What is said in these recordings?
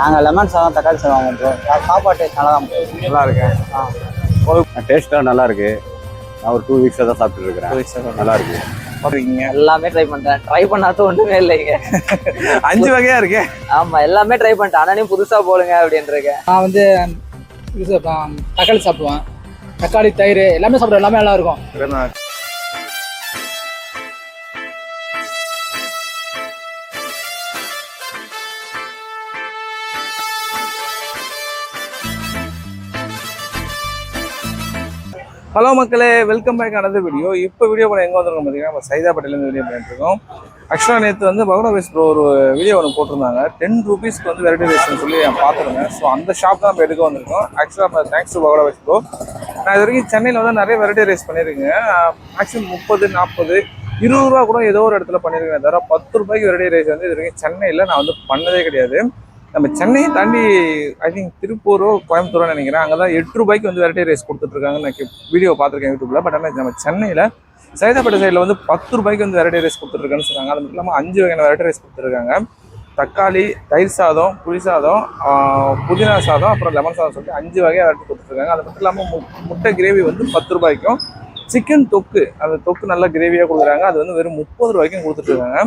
நாங்கள் லெமன் சாதம் தக்காளி சாதம் வாங்குறோம். சாப்பாடு நல்லா தான் நல்லா இருக்கேன். டேஸ்ட்டாக நல்லா இருக்கு. நான் ஒரு 2 வீக்ஸாக தான் சாப்பிட்டு இருக்கிறேன். நல்லா இருக்கு. எல்லாமே ட்ரை பண்றேன். ட்ரை பண்ணாத ஒண்ணுமே இல்லைங்க. 5 வகையா இருக்கு. ஆமா, எல்லாமே ட்ரை பண்ணிட்டேன். ஆனா நீ புதுசா போடுங்க அப்படின்றேன். நான் வந்து தக்காளி சாப்பிடுவேன். தக்காளி தயிர் எல்லாமே சாப்பிடுவேன். எல்லாமே நல்லா இருக்கும். ஹலோ மக்களே, வெல்கம் பேக் அனதர் வீடியோ. இப்போ வீடியோ பண்ண எங்கே வந்துருக்கோம் பார்த்தீங்கன்னா நம்ம சைதாப்பேட்டையிலேருந்து வீடியோ பண்ணிட்டு இருக்கோம். ஆக்சுவலாக நேற்று வந்து பகோடா ரைஸ் ப்ரோ ஒரு வீடியோ ஒன்று போட்டிருந்தாங்க. 10 ரூபீஸ்க்கு வந்து வெரைட்டி ரைஸ்ன்னு சொல்லி நான் பார்த்துருந்தேன். ஸோ அந்த ஷாப் தான் நம்ம எடுக்க வந்திருக்கோம். ஆக்சுவலாக thanks to pakoda rice bro. நான் இது வரைக்கும் சென்னையில் வந்து நிறைய வெரைட்டி ரைஸ் பண்ணியிருக்கேன். மேக்ஸிமம் 30, 40, 20 ரூபா கூட ஏதோ ஒரு இடத்துல பண்ணியிருக்கேன். தவிர 10 ரூபாய்க்கு வெரைட்டி ரைஸ் வந்து இது வரைக்கும் சென்னையில் நான் வந்து பண்ணதே கிடையாது. நம்ம சென்னையை தாண்டி ஐ திங்க் திருப்பூரோ கோயம்புத்தூரோ நினைக்கிறேன். அங்கே தான் 8 ரூபாய்க்கு வந்து வெரைட்டி ரைஸ் கொடுத்துட்ருக்காங்க. நான் வீடியோ பார்த்துருக்கேன் யூடியூப்பில். பட் ஆனால் நம்ம சென்னையில் சைதாப்பேட்டை சைடில் வந்து 10 ரூபாய்க்கு வந்து வெரைட்டி ரைஸ் கொடுத்துட்ருக்கான்னு சொன்னாங்க. அது மட்டும் இல்லாமல் 5 வகையான வெரைட்டி ரைஸ் கொடுத்துருக்காங்க. தக்காளி, தயிர் சாதம், புளி சாதம், புதினா சாதம், அப்புறம் லெமன் சாதம் சொல்லிட்டு 5 வகையாக வெரைட்டி கொடுத்துருக்காங்க. அது மட்டும் இல்லாமல் முட்டை கிரேவி வந்து 10 ரூபாய்க்கும், சிக்கன் தொக்கு, அந்த தொக்கு நல்லா கிரேவியாக கொடுக்குறாங்க. அது வந்து வெறும் 30 ரூபாய்க்கும் கொடுத்துட்ருக்காங்க.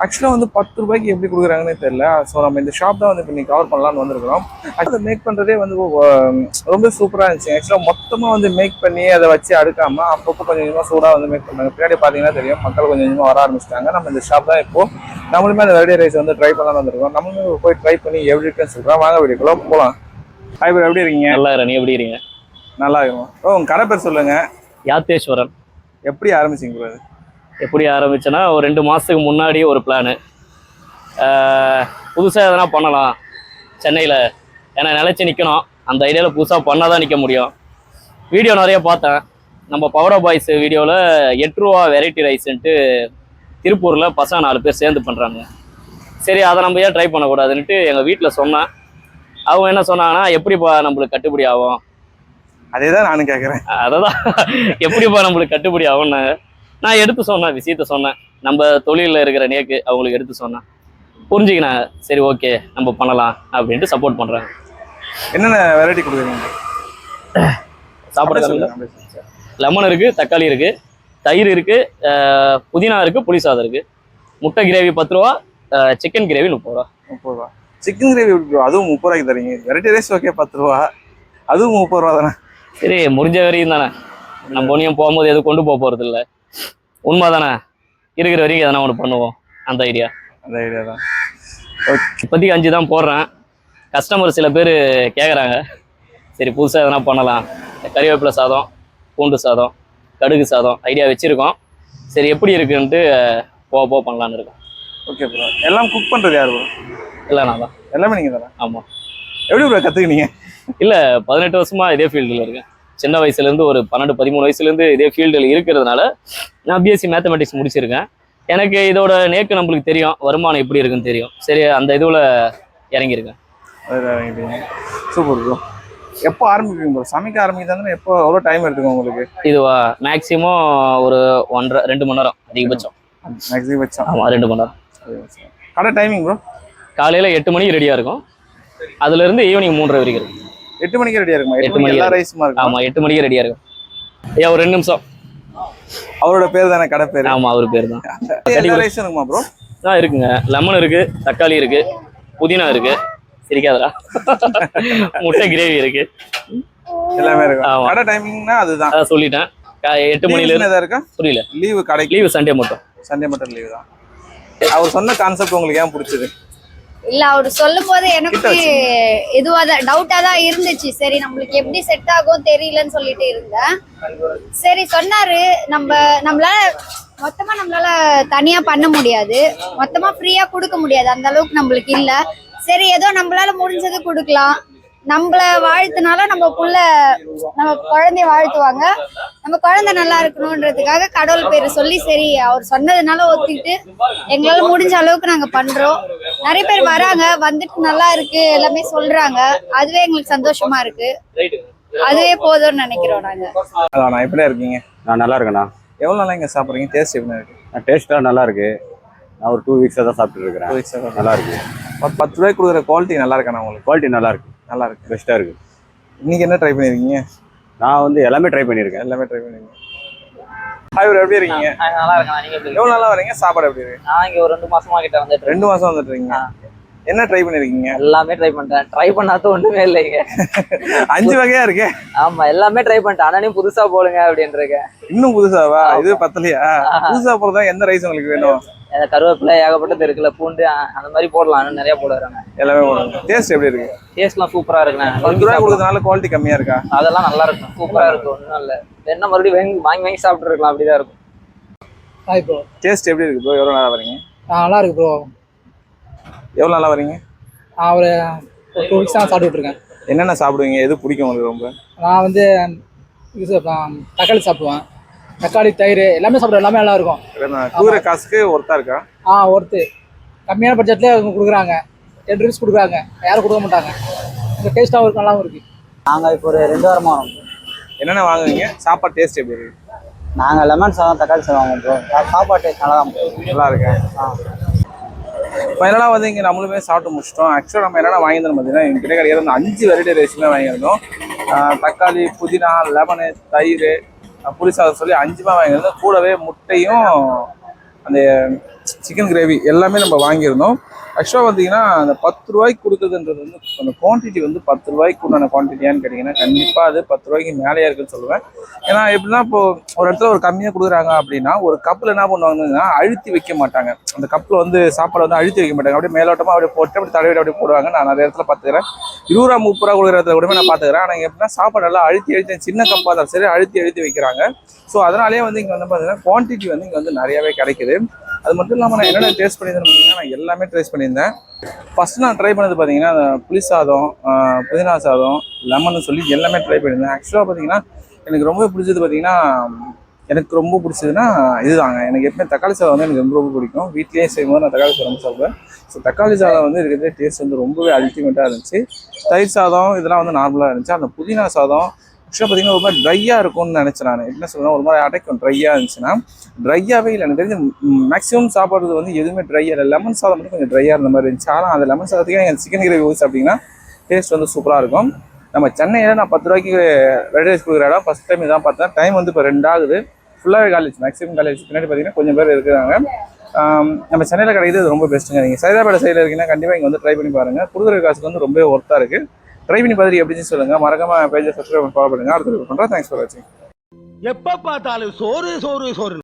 ஆக்சுவலாக வந்து 10 ரூபாய்க்கு எப்படி கொடுக்குறாங்கன்னு தெரியல. ஸோ நம்ம இந்த ஷாப் தான் வந்து இப்போ நீங்கள் கவர் பண்ணலான்னு வந்திருக்கிறோம். அதை மேக் பண்ணுறதே வந்து ரொம்ப சூப்பராக இருந்துச்சு. ஆக்சுவலாக மொத்தமாக வந்து மேக் பண்ணி அதை வச்சு அடுக்காமல் அப்பப்போ கொஞ்சம் கொஞ்சமாக சூடாக வந்து மேக் பண்ணுறாங்க. பின்னாடி பார்த்தீங்கன்னா தெரியும், மக்கள் கொஞ்சம் கொஞ்சமாக வர ஆரம்பிச்சிட்டாங்க. நம்ம இந்த ஷாப் தான் இப்போது நம்மளுமே அந்த வெரைட்டி ரைஸ் வந்து ட்ரை பண்ணலான்னு வந்திருக்கோம். நம்மளுமே போய் ட்ரை பண்ணி எப்படி இருக்குன்னு சொல்கிறோம். வாங்க வீடியோக்குள்ள போகலாம். ஹாய் ப்ரோ, எப்படி இருக்கீங்க? நல்லா இருக்கேன். நீ எப்படி இருக்கீங்க? நல்லா இருக்கும். உங்கள் கடை பேர் சொல்லுங்கள். யாத்தேஸ்வரன். எப்படி ஆரம்பிச்சிங்க ப்ரோ? எப்படி ஆரம்பிச்சேன்னா ஒரு 2 மாதத்துக்கு முன்னாடி ஒரு பிளானு. புதுசாக எதனா பண்ணலாம் சென்னையில், ஏன்னா நிலச்சி நிற்கணும். அந்த ஐடியாவில் புதுசாக பண்ணால் தான் நிற்க முடியும். வீடியோ நிறைய பார்த்தேன். நம்ம பவடா பாய்ஸ் வீடியோவில் 8 ரூபா வெரைட்டி ரைஸ்ன்ட்டு திருப்பூரில் பசங்க 4 பேர் சேர்ந்து பண்ணுறாங்க. சரி, அதை நம்ம ஏன் ட்ரை பண்ணக்கூடாதுன்ட்டு எங்கள் வீட்டில் சொன்னேன். அவங்க என்ன சொன்னாங்கன்னா, எப்படிப்பா நம்மளுக்கு கட்டுப்படி ஆகும்? அதே தான் நானும் கேட்குறேன். அதை தான் எப்படிப்பா நம்மளுக்கு கட்டுப்படி ஆகும்னு நான் எடுத்து சொன்னேன். விஷயத்த சொன்னேன். நம்ம தொழிலில் இருக்கிற நேக்கு அவங்களுக்கு எடுத்து சொன்னேன். புரிஞ்சுக்கினாங்க. சரி, ஓகே நம்ம பண்ணலாம் அப்படின்ட்டு சப்போர்ட் பண்ணுறாங்க. என்னென்ன வெரைட்டி கொடுக்குறீங்க? சாப்பாடு லெமன் இருக்குது, தக்காளி இருக்குது, தயிர் இருக்குது, புதினா இருக்குது, புளி சாதம் இருக்குது, முட்டை கிரேவி 10 ரூபா, சிக்கன் கிரேவி 30 ரூபா. 30 ரூபா. சிக்கன் கிரேவி அதுவும் 30 ரூபாய்க்கு தரீங்க. வெரைட்டி ரைஸ் ஓகே 10 ரூபா, அதுவும் 30 ரூபா தானே? சரி, முடிஞ்ச வரையும் தானே. நம்ம ஒன்றையும் போகும்போது எதுவும் கொண்டு போகிறது இல்லை. உண்மை தானே? இருக்கிற வரைக்கும் எதனா ஒன்று பண்ணுவோம். அந்த ஐடியா தான். இப்போதைக்கு 5 தான் போடுறேன். கஸ்டமர் சில பேர் கேட்குறாங்க, சரி புதுசாக எதனா பண்ணலாம். கறிவேப்பிலை சாதம், பூண்டு சாதம், கடுகு சாதம் ஐடியா வச்சுருக்கோம். சரி, எப்படி இருக்குன்ட்டு போக பண்ணலான்னு இருக்கோம். Okay bro. எல்லாம் குக் பண்ணுறது யார் ப்ரோ? இல்லை, நான் தான். எல்லாமே நீங்கள் தானே? ஆமாம். எப்படி ப்ரோ கற்றுக்கினீங்க? இல்லை, 18 வருஷமாக இதே ஃபீல்டில் இருக்கேன். சின்ன வயசுலேருந்து ஒரு 12, 13 வயசுலேருந்து இதே ஃபீல்டில் இருக்கிறதுனால நான் பிஎஸ்சி மேத்தமெட்டிக்ஸ் முடிச்சிருக்கேன். எனக்கு இதோட நேக்கு நம்மளுக்கு தெரியும், வருமானம் எப்படி இருக்குன்னு தெரியும். சரி, அந்த இதுவில் இறங்கியிருக்கேன். Super bro. எப்போ ஆரம்பிப்பீங்க ப்ரோ? சமைக்க ஆரம்பிக்கிறதுனா எப்போ, எவ்வளோ டைம் எடுத்துக்கும் உங்களுக்கு? இதுவா மேக்ஸிமம் ஒரு 1.5 2 மணி நேரம் அதிகபட்சம். மேக்ஸிமம்? ஆமாம், 2 மணி நேரம். கடை டைமிங் ப்ரோ? காலையில் 8 மணிக்கு ரெடியாக இருக்கும். அதுலேருந்து ஈவினிங் 3:30 வரைக்கும் இருக்கும். 8 மணிக்கு ரெடியாக இருக்குமா? 8 மணிக்கு எல்லா ரைஸுமா இருக்கும்? ஆமாம், 8 மணிக்கு ரெடியாக இருக்கும். ஏன் ஒரு 2 நிமிஷம். அவரோட பேர் தானே கடை பேர்? ஆமாம், அவர் பேர் தான். ரைஸ் இருக்குமா ப்ரோ? இருக்குங்க. லெமன் இருக்குது, தக்காளி இருக்குது, புதினா இருக்குது, சிரிக்காதரா, முட்டை கிரேவி இருக்குது, எல்லாமே இருக்கு. கடை டைமிங்னா அதுதான் சொல்லிட்டேன். 8 மணிலேருந்து இருக்கா? புரியல. லீவு கடை லீவு சண்டே மட்டும். சண்டே மட்டும் லீவு தான். அவர் சொன்ன கான்செப்ட் உங்களுக்கு ஏன் பிடிச்சது? இல்ல, அவரு சொல்லும் போது எனக்கு இதுவாதான் டவுட்டா தான் இருந்துச்சு. சரி, நம்மளுக்கு எப்படி செட் ஆகும் தெரியலன்னு சொல்லிட்டு இருந்தேன். சரி சொன்னாரு, நம்மளால தனியா பண்ண முடியாது, மொத்தமா ஃப்ரீயா கொடுக்க முடியாது, அந்த அளவுக்கு நம்மளுக்கு இல்ல. சரி, ஏதோ நம்மளால முடிஞ்சது கொடுக்கலாம். நம்மள வாழ்த்துனால நம்ம குழந்தைய வாழ்த்துவாங்க. நம்ம குழந்தை நல்லா இருக்கணும்ன்றதுக்காக கடவுள் பேரை சொல்லி சரி அவர் சொன்னதுனால ஒத்துக்கிட்டு எங்களால முடிஞ்ச அளவுக்கு நாங்க பண்றோம். நிறைய பேர் வராங்க, வந்துட்டு நல்லா இருக்கு எல்லாமே சொல்றாங்க. அதுவே எங்களுக்கு சந்தோஷமா இருக்கு. அதுவே போதும்னு நினைக்கிறோம் நாங்க. நான் எப்படி இருக்கீங்க? நான் நல்லா இருக்கேண்ணா. எவ்வளோ நாளா இங்கே சாப்பிட்றீங்க? டேஸ்ட் எப்படி இருக்கு? டேஸ்ட்டாக நல்லா இருக்கு. நான் ஒரு 2 வீக்ஸாக தான் சாப்பிட்டு இருக்கிறேன். நல்லா இருக்கு. 10 ரூபாய்க்கு கொடுக்குற குவாலிட்டி நல்லா இருக்காண்ணா உங்களுக்கு? குவாலிட்டி நல்லா இருக்கு, நல்லா இருக்கு, பெஸ்ட்டாக இருக்கு. இன்னைக்கு என்ன ட்ரை பண்ணியிருக்கீங்க? நான் வந்து எல்லாமே ட்ரை பண்ணியிருக்கேன். எல்லாமே ட்ரை பண்ணிருக்கீங்க. ஹாய் ப்ரோ, எப்படி இருக்கீங்க? நல்லா இருக்கேன். நீங்க எப்படி? எவ்வளவு நாளா வரீங்க? சாப்பாடு எப்படி இருக்கு? நான் இங்க ஒரு 2 மாசமா கிட்ட வந்துட்டு 2 மாசம் வந்துட்டு இருக்கீங்க. என்ன ட்ரை பண்ணிருக்கீங்க? எல்லாமே ட்ரை பண்றேன். ட்ரை பண்ணாத ஒண்ணுமே இல்லைங்க. 5 வகையா இருக்கு. ஆமா, எல்லாமே ட்ரை பண்ணிட்டேன். ஆனா நீ புதுசா போடுங்க அப்படின்னு இருக்கேன். இன்னும் புதுசாவா? இது பத்தலையா? புதுசா போறதா எந்த ரைஸ் உங்களுக்கு வேணும்? கருவேப்பிலை ஏகப்பட்டது இருக்குல்ல, பூண்டு அந்த மாதிரி போடலாம். இன்னும் நிறைய போடுறாங்க. எல்லாமே போடுங்க. டேஸ்ட் எப்படி இருக்கு? டேஸ்ட்லாம் சூப்பரா இருக்குண்ணே. 10 ரூபாய் கொடுக்கறதுனால குவாலிட்டி கம்மியா இருக்கா? அதெல்லாம் நல்லா இருக்கும், சூப்பரா இருக்கும். ஒன்றும் இல்லை, என்ன மறுபடியும் வாங்கி வாங்கி சாப்பிட்டு இருக்கலாம். அப்படிதான் இருக்கும். Hi bro. டேஸ்ட் எப்படி இருக்கு ப்ரோ? எவ்வளவு நாளா வரீங்க? நல்லா இருக்கு ப்ரோ. எவ்வளவு நாளா வரீங்க? நான் ஒரு 2 வீக்ஸ் தான் சாப்பிட்டுட்டு இருக்கேன். என்னென்ன சாப்பிடுவீங்க? எது பிடிக்கும் உங்களுக்கு ரொம்ப? நான் வந்து இது தக்காளி சாப்பிடுவேன். தக்காளி தயிர் எல்லாமே சாப்பிடுவேன். எல்லாமே நல்லா இருக்கும். கூற காசுக்கு ஒர்த்தா இருக்கா? ஒர்த்து. கம்மியான பட்ஜெட்லேயே கொடுக்குறாங்க. 10 ரூபீஸ் கொடுக்குறாங்க, யாரும் கொடுக்க மாட்டாங்க. இந்த டேஸ்ட்டாகவும் இருக்கு, நல்லாவும் இருக்கு. நாங்கள் இப்போ ஒரு 2 வாரமாக வரோம். என்னென்ன வாங்குவீங்க? சாப்பாடு டேஸ்ட் எப்படி இருக்கு? நாங்கள் லெமன் சாதம் தக்காளி சாதம் வாங்குவோம். சாப்பாடு டேஸ்ட் நல்லா தான். நல்லா இருக்கேன். ஃபைனலாக வந்து இங்கே நம்மளுமே சாப்பிட்டு முடிச்சிட்டோம். ஆக்சுவலாக நம்ம என்னென்ன வாங்கியிருந்தோம் பார்த்தீங்கன்னா, எங்கள் கிட்ட கிடையாது 5 வெரைட்டி ரைஸுமே வாங்கியிருந்தோம். தக்காளி, புதினா, லெமனு, தயிர், புளி சாதம் சொல்லி 5மே வாங்கியிருந்தோம். கூடவே முட்டையும் அந்த சிக்கன் கிரேவி எல்லாமே நம்ம வாங்கியிருந்தோம். ஆக்சுவலாக பார்த்தீங்கன்னா அந்த 10 ரூபாய்க்கு கொடுக்குறதுன்றது வந்து அந்த குவான்டிட்டி வந்து 10 ரூபாய்க்கு உண்டான குவான்டிட்டியான்னு கேட்டிங்கன்னா கண்டிப்பாக அது 10 ரூபாய்க்கு மேலேயே இருக்குன்னு சொல்லுவேன். ஏன்னா எப்படின்னா இப்போ ஒரு இடத்துல ஒரு கம்மியாக கொடுக்குறாங்க அப்படின்னா ஒரு கப்பில் என்ன பண்ணுவாங்கன்னா அழுத்தி வைக்க மாட்டாங்க. அந்த கப்பில் வந்து சாப்பாடு வந்து அழுத்தி வைக்க மாட்டாங்க. அப்படியே மேலோட்டமாக அப்படியே போட்டு அப்படி தடவை அப்படியே போடுவாங்க. நான் நிறைய இடத்துல பார்த்துக்கிறேன். 20 ரூபா 30 ரூபா கொடுக்குற இடத்துல கூட நான் பார்த்துக்கிறேன். ஆனால் எப்படின்னா சாப்பாடு நல்லா அழுத்தி சின்ன கப்பாக தான் சரி அழுத்தி வைக்கிறாங்க. ஸோ அதனாலேயே வந்து இங்கே வந்து பார்த்தீங்கன்னா குவான்டிட்டி வந்து இங்கே வந்து நிறையவே கிடைக்குது. அது மட்டும் இல்லாமல் நான் என்னென்ன டேஸ்ட் பண்ணியிருந்தேன் பார்த்தீங்கன்னா நான் எல்லாமே டேஸ்ட் பண்ணியிருந்தேன். ஃபஸ்ட்டு நான் ட்ரை பண்ணது பார்த்தீங்கன்னா புளி சாதம், புதினா சாதம், லெமன்னு சொல்லி எல்லாமே ட்ரை பண்ணியிருந்தேன். ஆக்சுவலாக பார்த்தீங்கன்னா எனக்கு ரொம்ப பிடிச்சது பார்த்தீங்கன்னா இதுதாங்க. எனக்கு எப்பவுமே தக்காளி சாதம் வந்து எனக்கு ரொம்ப பிடிக்கும். வீட்லேயே செய்யும்போது நான் தக்காளி சாதம் சாப்பிடுவேன். ஸோ தக்காளி சாதம் வந்து இருக்கிறதே டேஸ்ட் வந்து ரொம்பவே அல்டிமேட்டாக இருந்துச்சு. தயிர் சாதம் இதெல்லாம் வந்து நார்மலாக இருந்துச்சு. அந்த புதினா சாதம் ஆக்சுவலாக பார்த்தீங்கன்னா ஒரு மாதிரி ட்ரையாக இருக்கும்னு நினச்சேன். நான் என்ன சொல்லுவேன், ஒரு மாதிரி அடைக்கும் ட்ரையாக இருந்துச்சுன்னா. ட்ரையாகவே இல்லை. எனக்கு தெரிஞ்சு மேக்ஸிமம் சாப்பிட்றது வந்து எதுவுமே ட்ரையாக இல்லை. லெமன் சாதம் மட்டும் கொஞ்சம் ட்ரையாக இருந்த மாதிரி இருந்துச்சு. ஆனால் அந்த லெமன் சாதத்துக்கே நீங்கள் சிக்கன் கிரேவி ஊற்றி சாப்பிட்டிங்கன்னா டேஸ்ட் வந்து சூப்பராக இருக்கும். நம்ம சென்னையில் நான் 10 ரூபாய்க்கு வெரைட்டி ரைஸ் கொடுக்குற இடம் ஃபஸ்ட் டைம் இதான் பார்த்தேன். டைம் வந்து இப்போ 2 ஆகுது. ஃபுல்லாகவே காலேஜ், மேக்ஸிமம் காலேஜ் பின்னாடி பார்த்தீங்கன்னா கொஞ்சம் பேர் இருக்கிறாங்க. நம்ம சென்னையில் கிடைக்கிறது இது ரொம்ப பெஸ்ட்டுங்க. நீங்கள் சைதாப்பேட்டை சைடில் இருக்கீங்கன்னா கண்டிப்பாக இங்கே வந்து ட்ரை பண்ணி பாருங்கள். கொடுக்குற காசுக்கு வந்து ரொம்ப ஒர்த்தாக இருக்குது. ட்ரை பண்ணி பார்த்துட்டு எப்படின்னு சொல்லுங்கள். மறக்காம பேஜை சப்ஸ்கிரைப் ஃபாலோ பண்ணுங்கள். அடுத்த பண்ணுறேன். தேங்க்ஸ் ஃபார் வாட்சிங். எப்ப பார்த்தாலும் சோறு சோறு சோறு.